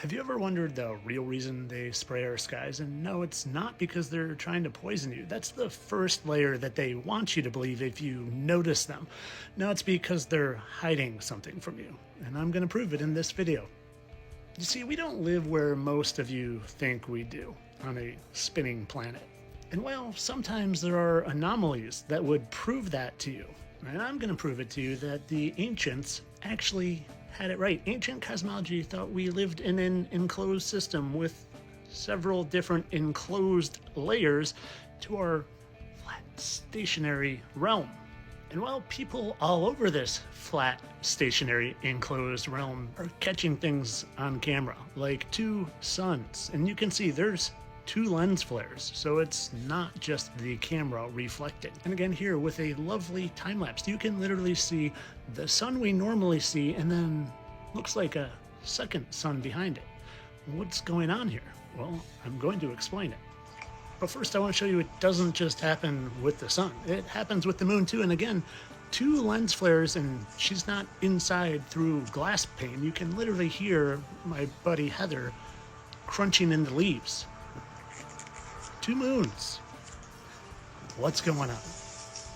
Have you ever wondered the real reason they spray our skies? And no, it's not because they're trying to poison you. That's the first layer that they want you to believe if you notice them. No, it's because they're hiding something from you. And I'm going to prove it in this video. You see, we don't live where most of you think we do, on a spinning planet. And well, sometimes there are anomalies that would prove that to you. And I'm going to prove it to you that the ancients actually had it right. Ancient cosmology thought we lived in an enclosed system with several different enclosed layers to our flat, stationary realm. And well, people all over this flat, stationary, enclosed realm are catching things on camera, like two suns. And you can see there's two lens flares, so it's not just the camera reflecting. And again, here with a lovely time lapse, you can literally see the sun we normally see, and then looks like a second sun behind it. What's going on here? Well, I'm going to explain it. But first, I want to show you it doesn't just happen with the sun. It happens with the moon too. And again, two lens flares, and she's not inside through glass pane. You can literally hear my buddy Heather crunching in the leaves. Two moons. What's going on?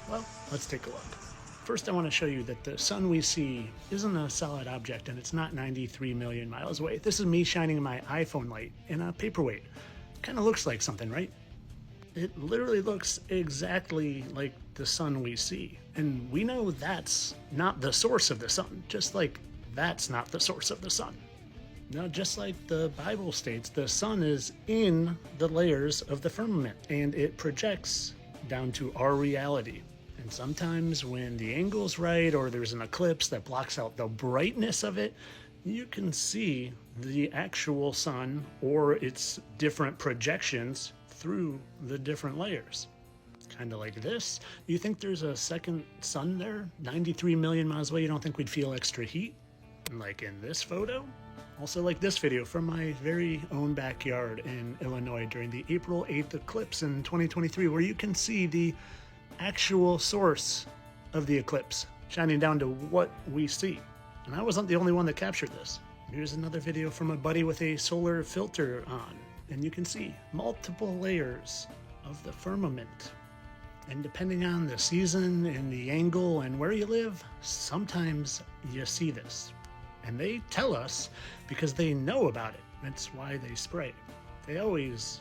Well, let's take a look. First, I want to show you that the sun we see isn't a solid object, and it's not 93 million miles away. This is me shining my iPhone light in a paperweight. Kind of looks like something, right? It literally looks exactly like the sun we see. And we know that's not the source of the sun, just like that's not the source of the sun. Now, just like the Bible states, the sun is in the layers of the firmament, and it projects down to our reality. And sometimes when the angle's right, or there's an eclipse that blocks out the brightness of it, you can see the actual sun or its different projections through the different layers. Kind of like this. You think there's a second sun there, 93 million miles away? You don't think we'd feel extra heat? Like in this photo? Also like this video from my very own backyard in Illinois during the April 8th eclipse in 2023, where you can see the actual source of the eclipse shining down to what we see. And I wasn't the only one that captured this. Here's another video from a buddy with a solar filter on, and you can see multiple layers of the firmament. And depending on the season and the angle and where you live, sometimes you see this. And they tell us because they know about it. That's why they spray. They always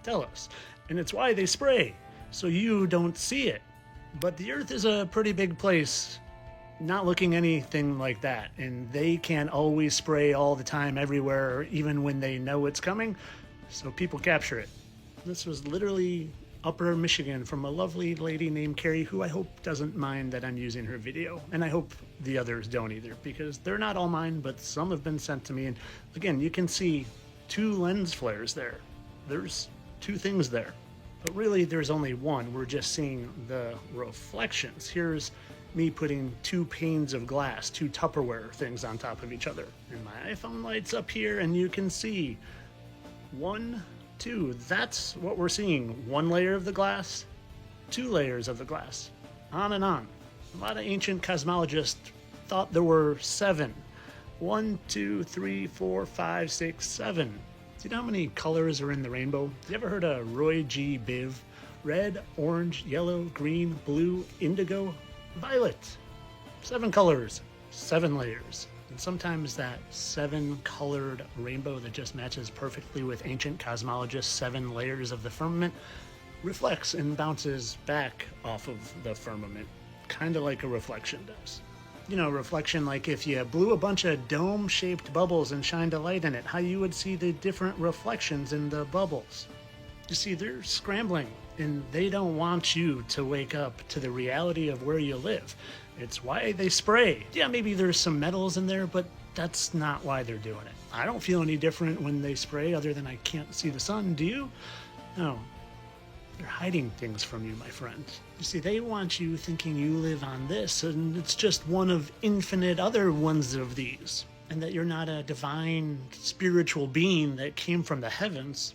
tell us. And it's why they spray, so you don't see it. But the Earth is a pretty big place, not looking anything like that. And they can't always spray all the time, everywhere, even when they know it's coming. So people capture it. This was literally Upper Michigan from a lovely lady named Carrie, who I hope doesn't mind that I'm using her video. And I hope the others don't either, because they're not all mine, but some have been sent to me. And again, you can see two lens flares there. There's two things there, but really there's only one. We're just seeing the reflections. Here's me putting two panes of glass, two Tupperware things on top of each other. And my iPhone light's up here, and you can see one, two. That's what we're seeing. One layer of the glass, two layers of the glass, on and on. A lot of ancient cosmologists thought there were seven. 1, 2, 3, 4, 5, 6, 7. Do you know how many colors are in the rainbow? Have you ever heard of Roy G. Biv? Red, orange, yellow, green, blue, indigo, violet. 7 colors, 7 layers. And sometimes that 7-colored rainbow that just matches perfectly with ancient cosmologists' 7 layers of the firmament reflects and bounces back off of the firmament, kind of like a reflection does. You know, reflection like if you blew a bunch of dome-shaped bubbles and shined a light in it, how you would see the different reflections in the bubbles. You see, they're scrambling, and they don't want you to wake up to the reality of where you live. It's why they spray. Yeah, maybe there's some metals in there, but that's not why they're doing it. I don't feel any different when they spray, other than I can't see the sun. Do you? No. They're hiding things from you, my friend. You see, they want you thinking you live on this, and it's just one of infinite other ones of these. And that you're not a divine spiritual being that came from the heavens,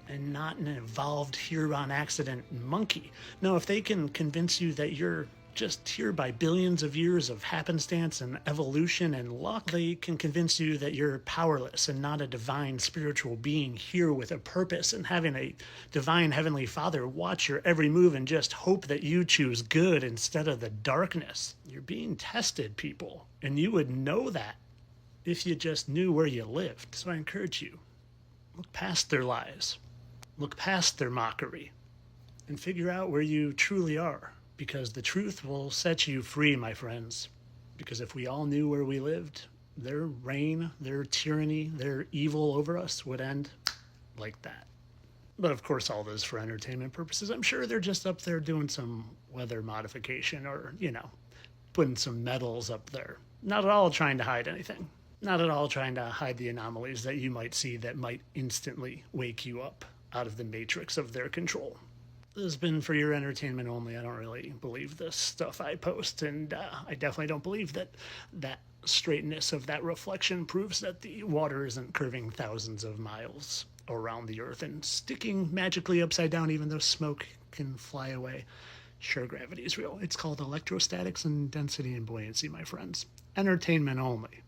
and not an evolved here on accident monkey. No, if they can convince you that you're just here by billions of years of happenstance and evolution and luck. They can convince you that you're powerless and not a divine spiritual being here with a purpose, and having a divine heavenly father watch your every move and just hope that you choose good instead of the darkness. You're being tested, people, and you would know that if you just knew where you lived. So I encourage you, look past their lies, look past their mockery, and figure out where you truly are. Because the truth will set you free, my friends. Because if we all knew where we lived, their reign, their tyranny, their evil over us would end like that. But of course, all this for entertainment purposes. I'm sure they're just up there doing some weather modification or, putting some metals up there. Not at all trying to hide anything. Not at all trying to hide the anomalies that you might see that might instantly wake you up out of the matrix of their control. This has been for your entertainment only. I don't really believe this stuff I post, and I definitely don't believe that straightness of that reflection proves that the water isn't curving thousands of miles around the earth and sticking magically upside down even though smoke can fly away. Sure, gravity is real. It's called electrostatics and density and buoyancy, my friends. Entertainment only.